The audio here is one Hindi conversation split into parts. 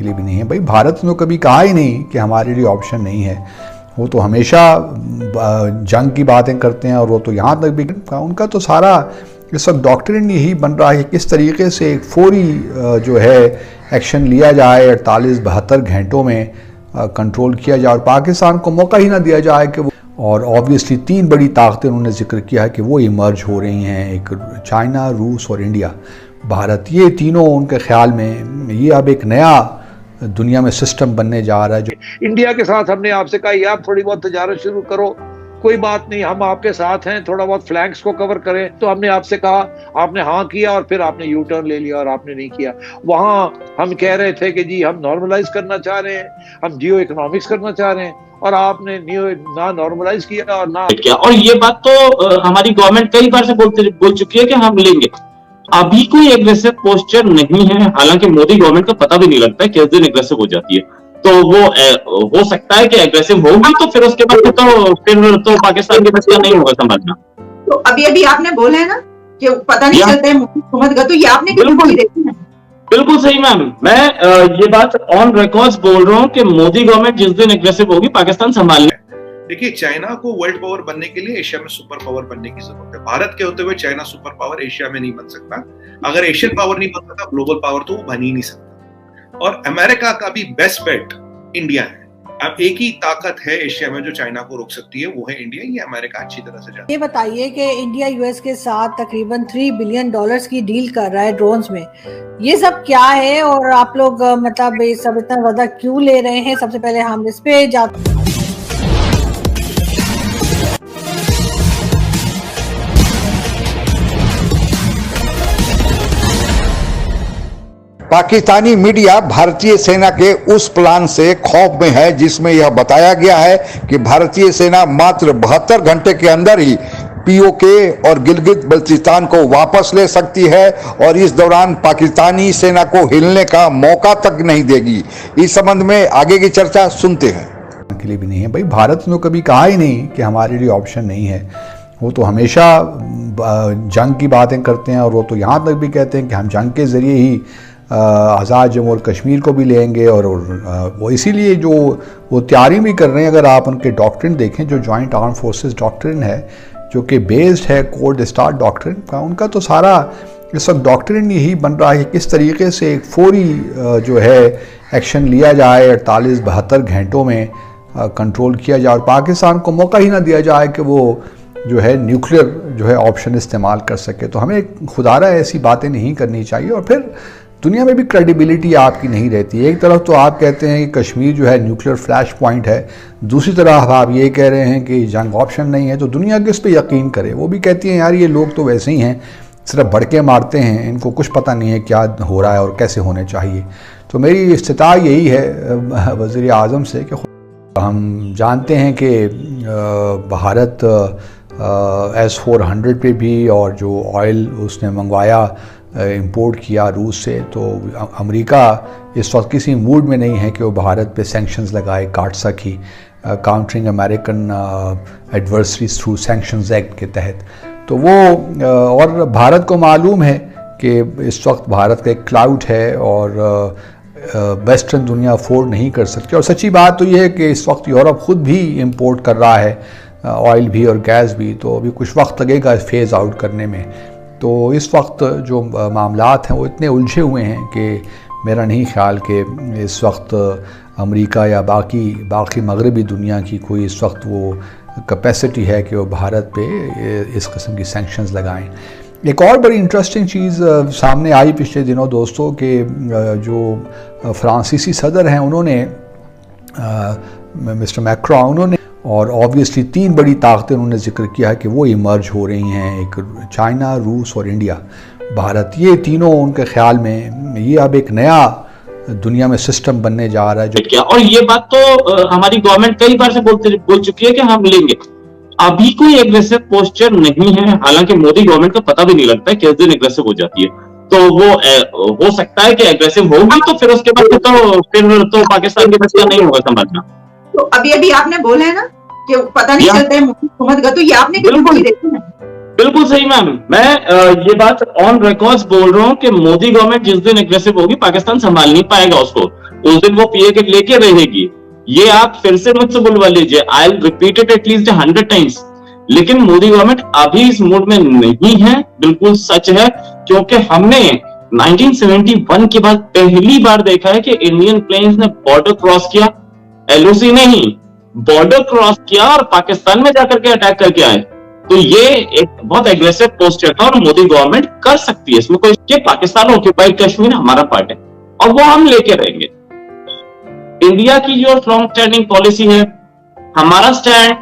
के लिए भी नहीं है। भाई भारत ने तो कभी कहा ही नहीं कि हमारे लिए ऑप्शन नहीं है। वो तो हमेशा जंग की बातें करते हैं और वो तो यहाँ तक भी उनका तो सारा इस वक्त डॉक्ट्रिन यही बन रहा है कि किस तरीके से एक फौरी जो है एक्शन लिया जाए, 48-72 घंटों में कंट्रोल किया जाए और पाकिस्तान को मौका ही ना दिया जाए कि वो। और ऑब्वियसली 3 बड़ी ताकतें उन्होंने जिक्र किया है कि वो इमर्ज हो रही हैं, एक चाइना, रूस और इंडिया, भारत। ये तीनों उनके ख्याल में ये अब एक नया दुनिया में सिस्टम बनने जा रहा है। जो इंडिया के साथ हमने आपसे कहा यार थोड़ी बहुत तजारत शुरू करो, कोई बात नहीं, हम आपके साथ हैं, थोड़ा बहुत फ्लैंक्स को कवर करें। तो हमने आपसे कहा, आपने हाँ किया और फिर आपने यू टर्न ले लिया और आपने नहीं किया। वहां हम कह रहे थे कि जी हम नॉर्मलाइज करना चाह रहे हैं, हम जियो इकोनॉमिक्स करना चाह रहे हैं, और आपने ना नॉर्मलाइज किया और ना किया। और ये बात तो हमारी गवर्नमेंट कई बार से बोल चुकी है कि हम लेंगे। अभी कोई एग्रेसिव पोस्चर नहीं है, हालांकि मोदी गवर्नमेंट को पता भी नहीं लगता है किस दिन एग्रेसिव हो जाती है। तो वो हो सकता है कि एग्रेसिव होगी, तो फिर उसके बाद तो पाकिस्तान के बस का नहीं होगा संभालना। तो अभी आपने बोला है ना कि पता नहीं चलता है हुकूमत का, तो ये आपने बिल्कुल देखी है। बिल्कुल सही मैम, मैं ये बात ऑन रिकॉर्ड बोल रहा हूँ कि मोदी गवर्नमेंट जिस दिन एग्रेसिव होगी पाकिस्तान संभालने। देखिए, चाइना को वर्ल्ड पावर बनने के लिए एशिया में सुपर पावर बनने की जरूरत है। भारत के होते हुए चाइना सुपर पावर एशिया में नहीं बन सकता। अगर एशियन पावर नहीं बन सकता, ग्लोबल पावर तो वो बन ही नहीं सकता। और अमेरिका का भी बेस्ट बेट इंडिया है। अब एक ही ताकत है एशिया में जो चाइना को रोक सकती है, वो है इंडिया। ये अमेरिका अच्छी तरह से जानता है। ये बताइए कि इंडिया यूएस के साथ तकरीबन $3 बिलियन की डील कर रहा है ड्रोन्स में। ये सब क्या है और आप लोग मतलब ये सब इतना ज्यादा क्यों ले रहे हैं? सबसे पहले हम इस पे जाते हैं। पाकिस्तानी मीडिया भारतीय सेना के उस प्लान से खौफ में है जिसमें यह बताया गया है कि भारतीय सेना मात्र 72 घंटे के अंदर ही पीओके और गिलगित बल्तिस्तान को वापस ले सकती है और इस दौरान पाकिस्तानी सेना को हिलने का मौका तक नहीं देगी। इस संबंध में आगे की चर्चा सुनते हैं। के लिए भी नहीं है। भाई भारत ने तो कभी कहा ही नहीं कि हमारे लिए ऑप्शन नहीं है। वो तो हमेशा जंग की बातें करते हैं और वो तो यहाँ तक भी कहते हैं कि हम जंग के ज़रिए ही आज़ाद जम्मू और कश्मीर को भी लेंगे। और वो इसीलिए जो वो तैयारी भी कर रहे हैं। अगर आप उनके डॉक्ट्रिन देखें, जो जॉइंट आर्म फोर्सेस डॉक्ट्रिन है, जो कि बेस्ड है कोल्ड स्टार्ट डॉक्ट्रिन का, उनका तो सारा इस वक्त डॉक्ट्रिन यही बन रहा है कि किस तरीके से एक फौरी जो है एक्शन लिया जाए, 48-72 घंटों में कंट्रोल किया जाए और पाकिस्तान को मौका ही ना दिया जाए कि वो जो है न्यूक्लियर जो है ऑप्शन इस्तेमाल कर सके। तो हमें खुदारा ऐसी बातें नहीं करनी चाहिए और फिर दुनिया में भी क्रेडिबिलिटी आपकी नहीं रहती। एक तरफ तो आप कहते हैं कि कश्मीर जो है न्यूक्लियर फ्लैश पॉइंट है, दूसरी तरफ आप ये कह रहे हैं कि जंग ऑप्शन नहीं है। तो दुनिया किस पे यकीन करे? वो भी कहती हैं यार ये लोग तो वैसे ही हैं, सिर्फ भड़के मारते हैं, इनको कुछ पता नहीं है क्या हो रहा है और कैसे होने चाहिए। तो मेरी इस्तिता यही है वज़ीर आज़म से कि हम जानते हैं कि भारत S-400 पे भी और जो ऑयल उसने मंगवाया इंपोर्ट किया रूस से, तो अमेरिका इस वक्त किसी मूड में नहीं है कि वो भारत पे सैंक्शंस लगाए, काटसा की countering American adversaries through sanctions act के तहत। तो वो और भारत को मालूम है कि इस वक्त भारत का एक क्लाउड है और वेस्टर्न दुनिया अफोर्ड नहीं कर सकती। और सच्ची बात तो ये है कि इस वक्त यूरोप ख़ुद भी इंपोर्ट कर रहा है ऑयल भी और गैस भी, तो अभी कुछ वक्त लगेगा फेज़ आउट करने में। तो इस वक्त जो मामलात हैं वो इतने उलझे हुए हैं कि मेरा नहीं ख्याल कि इस वक्त अमेरिका या बाकी मगरबी दुनिया की कोई इस वक्त वो कैपेसिटी है कि वो भारत पे इस किस्म की सैंक्शंस लगाएं। एक और बड़ी इंटरेस्टिंग चीज़ सामने आई पिछले दिनों दोस्तों के जो फ्रांसीसी सदर हैं उन्होंने मिस्टर मैक्रोन, उन्होंने और ऑब्वियसली 3 बड़ी ताकतें उन्होंने जिक्र किया है कि वो इमर्ज हो रही हैं, एक चाइना, रूस और इंडिया, भारत। ये तीनों उनके ख्याल में ये अब एक नया दुनिया में सिस्टम बनने जा रहा है जो क्या। और ये बात तो हमारी गवर्नमेंट कई बार से बोल चुकी है कि हम लेंगे। अभी कोई एग्रेसिव पोस्चर नहीं है, हालांकि मोदी गवर्नमेंट को पता भी नहीं लगता है किस दिन एग्रेसिव हो जाती है। तो वो हो सकता है कि एग्रेसिव होगी, तो फिर उसके बाद तो पाकिस्तान के बस का नहीं होगा संभालना। तो अभी आपने बोला है ना कि पता नहीं चलता है हुकूमत का, तो ये आपने बिल्कुल बिल्कुल सही मैम। मैं ये बात ऑन रिकॉर्ड बोल रहा हूँ कि मोदी गवर्नमेंट जिस दिन एग्रेसिव होगी पाकिस्तान संभाल नहीं पाएगा उसको, उस दिन वो पीए के लेके रहेगी। ये आप फिर से मुझसे बुलवा लीजिए, I will repeat it at least 100 times. लेकिन मोदी गवर्नमेंट अभी इस मूड में नहीं है, बिल्कुल सच है, क्योंकि हमने 1971 के बाद पहली बार देखा है कि इंडियन प्लेन्स ने बॉर्डर क्रॉस किया, एलओसी नहीं, बॉर्डर क्रॉस किया और पाकिस्तान में जाकर के अटैक करके आए। तो ये एक बहुत एग्रेसिव पोस्टर था और मोदी गवर्नमेंट कर सकती है इसमें कोई, कि पाकिस्तान ऑक्यूपाइड कश्मीर हमारा पार्ट है और वो हम लेके रहेंगे। इंडिया की जो लॉन्ग स्टैंडिंग पॉलिसी है, हमारा स्टैंड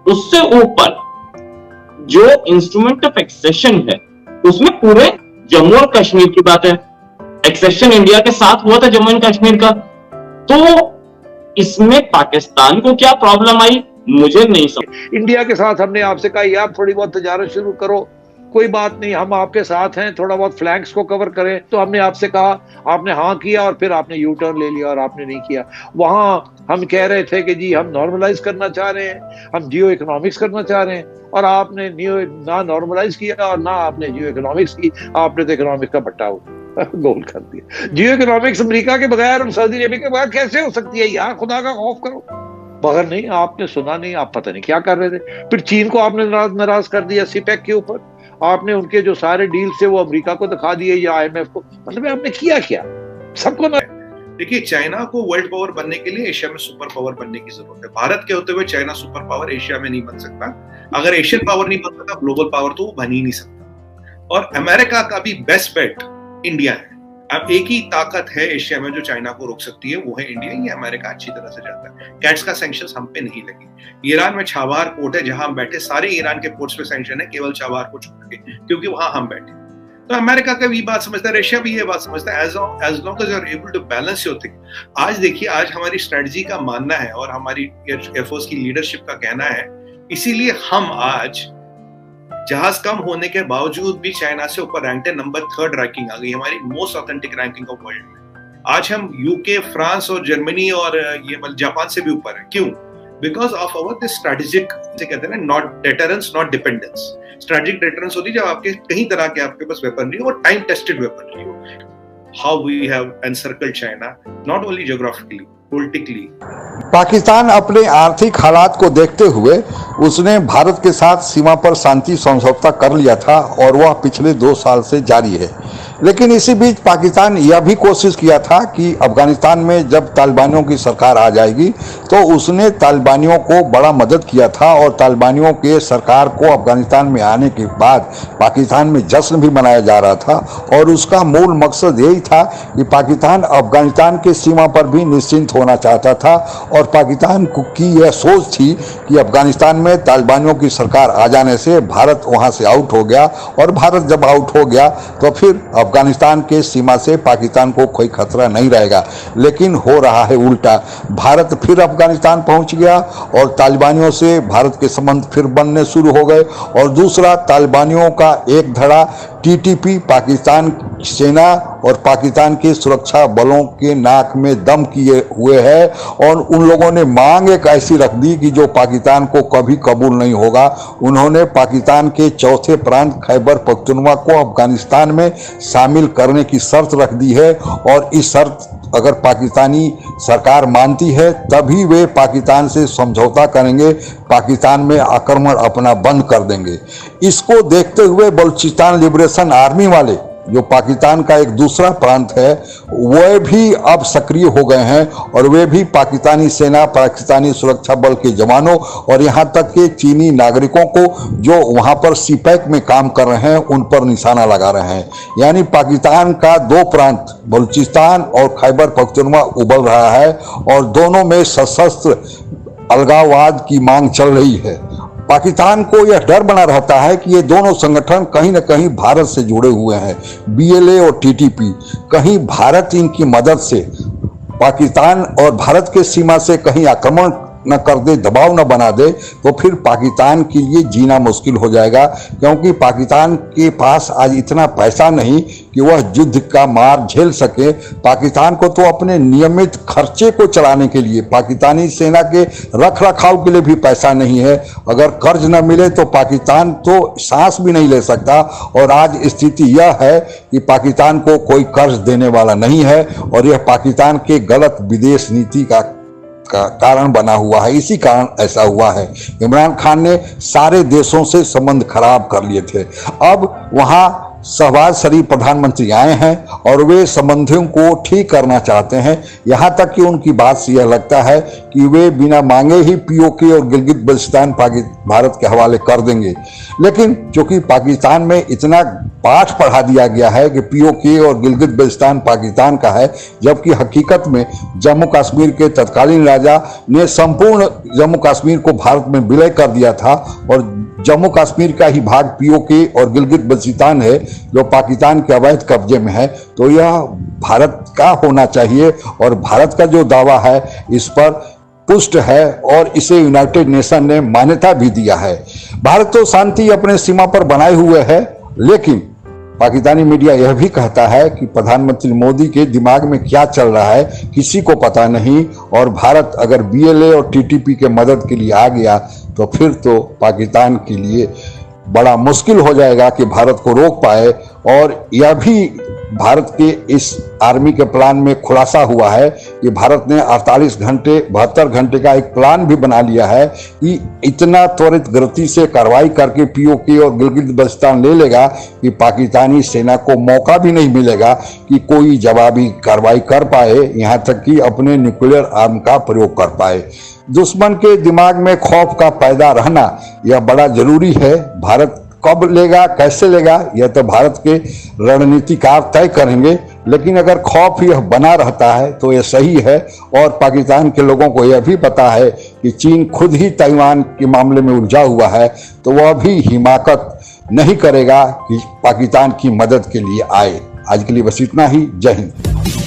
उससे ऊपर जो इंस्ट्रूमेंट ऑफ एक्सेशन है उसमें पूरे जम्मू और कश्मीर की बात है। एक्सेशन इंडिया के साथ हुआ था जम्मू एंड कश्मीर का, तो इसमें पाकिस्तान को क्या प्रॉब्लम आई मुझे नहीं समझ। इंडिया के साथ हमने आपसे कहा आप थोड़ी बहुत तजारत शुरू करो, कोई बात नहीं, हम आपके साथ हैं, थोड़ा बहुत फ्लैंक्स को कवर करें। तो हमने आपसे कहा, आपने हाँ किया और फिर आपने यू टर्न ले लिया और आपने नहीं किया। वहां हम कह रहे थे कि जी हम नॉर्मलाइज करना चाह रहे हैं, हम जियो इकोनॉमिक्स करना चाह रहे हैं, और आपने ना नॉर्मलाइज किया और ना आपने जियो इकोनॉमिक्स की, आपने तो इकोनॉमिक्स का बट्टा गोल कर दिया। जियो इकोनॉमिक्स अमेरिका के बगैर और सऊदी अरेबिया के बगैर कैसे हो सकती है यार, खुदा का खौफ करो। मगर नहीं, आपने सुना नहीं, आप पता नहीं क्या कर रहे थे। फिर चीन को आपने नाराज कर दिया सीपेक के ऊपर, आपने उनके जो सारे डील से वो अमेरिका को दिखा दिए या आईएमएफ को, मतलब आपने किया क्या सबको ना। देखिए, चाइना को वर्ल्ड पावर बनने के लिए एशिया में सुपर पावर बनने की जरूरत है। भारत के होते हुए चाइना सुपर पावर एशिया में नहीं बन सकता। अगर एशियन पावर नहीं बन सकता, ग्लोबल पावर तो वो बन ही नहीं सकता। और अमेरिका का भी बेस्ट बेट इंडिया है। अब एक ही ताकत है एशिया में जो चाइना को रोक सकती है, वो है इंडिया। ये अमेरिका अच्छी तरह से जाता है। कैट्स का सैंक्शंस हम पे नहीं लगे। ईरान में छाबार पोर्ट है, जहां हम बैठे सारे ईरान के पोर्ट्स पे सैंक्शन है, केवल छाबार को छोड़ के, क्योंकि वहां हम बैठे। तो अमेरिका का भी बात समझता है, रशिया भी ये बात समझता है, as long as you are able to balance your thing. आज देखिए, आज हमारी स्ट्रेटजी का मानना है और हमारी एयरफोर्स की लीडरशिप का कहना है, इसीलिए हम आज जहाज कम होने के बावजूद भी चाइना से ऊपर रैंक है। नंबर 3 रैंकिंग आ गई हमारी, most authentic ranking of world में। आज हम यूके, फ्रांस और जर्मनी और ये जापान से भी ऊपर है। क्यों? Because of our this strategic, कहते हैं ना, not deterrence not dependence. Strategic deterrence होती है जब आपके कहीं तरह के आपके पास वेपनरी हो और टाइम टेस्टेड वेपनरी हो। How we have encircled China, not only geographically, politically. Pakistan अपने आर्थिक हालात को देखते हुए उसने भारत के साथ सीमा पर शांति समझौता कर लिया था और वह पिछले 2 साल से जारी है। लेकिन इसी बीच पाकिस्तान यह भी कोशिश किया था कि अफगानिस्तान में जब तालिबानियों की सरकार आ जाएगी तो उसने तालिबानियों को बड़ा मदद किया था और तालिबानियों के सरकार को अफगानिस्तान में आने के बाद पाकिस्तान में जश्न भी मनाया जा रहा था। और उसका मूल मकसद यही था कि पाकिस्तान अफगानिस्तान के सीमा पर भी निश्चिंत होना चाहता था और पाकिस्तान की यह सोच थी कि अफगानिस्तान में तालिबानियों की सरकार आ जाने से भारत वहां से आउट हो गया, और भारत जब आउट हो गया तो फिर अफगानिस्तान के सीमा से पाकिस्तान को कोई खतरा नहीं रहेगा। लेकिन हो रहा है उल्टा, भारत फिर अफगानिस्तान पहुंच गया और तालिबानियों से भारत के संबंध फिर बनने शुरू हो गए। और दूसरा, तालिबानियों का एक धड़ा टीटीपी पाकिस्तान सेना और पाकिस्तान के सुरक्षा बलों के नाक में दम किए हुए है और उन लोगों ने मांग एक ऐसी रख दी कि जो पाकिस्तान को कभी कबूल नहीं होगा। उन्होंने पाकिस्तान के चौथे प्रांत खैबर पख्तूनख्वा को अफगानिस्तान में शामिल करने की शर्त रख दी है और इस शर्त अगर पाकिस्तानी सरकार मानती है तभी वे पाकिस्तान से समझौता करेंगे, पाकिस्तान में आक्रमण अपना बंद कर देंगे। इसको देखते हुए बलूचिस्तान लिबरेशन आर्मी वाले, जो पाकिस्तान का एक दूसरा प्रांत है, वे भी अब सक्रिय हो गए हैं और वे भी पाकिस्तानी सेना, पाकिस्तानी सुरक्षा बल के जवानों और यहाँ तक के चीनी नागरिकों को जो वहाँ पर सीपैक में काम कर रहे हैं उन पर निशाना लगा रहे हैं। यानी पाकिस्तान का 2 प्रांत, बलूचिस्तान और खैबर पख्तूनख्वा उबल रहा है और दोनों में सशस्त्र अलगाववाद की मांग चल रही है। पाकिस्तान को यह डर बना रहता है कि ये दोनों संगठन कहीं न कहीं भारत से जुड़े हुए हैं, बीएलए और टीटीपी। कहीं भारत इनकी मदद से पाकिस्तान और भारत के सीमा से कहीं आक्रमण न कर दे, दबाव न बना दे, तो फिर पाकिस्तान के लिए जीना मुश्किल हो जाएगा, क्योंकि पाकिस्तान के पास आज इतना पैसा नहीं कि वह युद्ध का मार झेल सके। पाकिस्तान को तो अपने नियमित खर्चे को चलाने के लिए, पाकिस्तानी सेना के रख रखाव के लिए भी पैसा नहीं है। अगर कर्ज न मिले तो पाकिस्तान तो सांस भी नहीं ले सकता। और आज स्थिति यह है कि पाकिस्तान को कोई कर्ज देने वाला नहीं है, और यह पाकिस्तान के गलत विदेश नीति का कारण बना हुआ है। इसी कारण ऐसा हुआ है। इमरान खान ने सारे देशों से संबंध खराब कर लिए थे। अब वहां शहबाज शरीफ प्रधानमंत्री आए हैं और वे संबंधियों को ठीक करना चाहते हैं। यहाँ तक कि उनकी बात से यह लगता है कि वे बिना मांगे ही पीओके और गिलगित बल्चिस्तान भारत के हवाले कर देंगे। लेकिन चूंकि पाकिस्तान में इतना पाठ पढ़ा दिया गया है कि पीओके और गिलगित बल्चिस्तान पाकिस्तान का है, जबकि हकीकत में जम्मू कश्मीर के तत्कालीन राजा ने संपूर्ण जम्मू कश्मीर को भारत में विलय कर दिया था, और जम्मू कश्मीर का ही भाग पीओके और गिलगित बल्चिस्तान है जो पाकिस्तान के अवैध कब्जे में है। तो यह भारत का होना चाहिए, और भारत का जो दावा है इस पर पुष्ट है, और इसे यूनाइटेड नेशन ने मान्यता भी दिया है। भारत तो शांति अपने सीमा पर बनाए हुए है, लेकिन पाकिस्तानी मीडिया यह भी कहता है कि प्रधानमंत्री मोदी के दिमाग में क्या चल रहा है किसी को पता नहीं, और भारत अगर बीएलए और टीटीपी के मदद के लिए आ गया तो फिर तो पाकिस्तान के लिए बड़ा मुश्किल हो जाएगा कि भारत को रोक पाए। और यह भी भारत के इस आर्मी के प्लान में खुलासा हुआ है कि भारत ने 72 घंटे का एक प्लान भी बना लिया है कि इतना त्वरित गति से कार्रवाई करके पीओके और गिलगित बल्चिस्तान ले लेगा कि पाकिस्तानी सेना को मौका भी नहीं मिलेगा कि कोई जवाबी कार्रवाई कर पाए, यहाँ तक कि अपने न्यूक्लियर आर्म का प्रयोग कर पाए। दुश्मन के दिमाग में खौफ का पैदा रहना यह बड़ा जरूरी है। भारत कब लेगा, कैसे लेगा, यह तो भारत के रणनीतिकार तय करेंगे, लेकिन अगर खौफ यह बना रहता है तो यह सही है। और पाकिस्तान के लोगों को यह भी पता है कि चीन खुद ही ताइवान के मामले में उलझा हुआ है, तो वह भी हिमाकत नहीं करेगा कि पाकिस्तान की मदद के लिए आए। आज के लिए बस इतना ही। जय हिंद।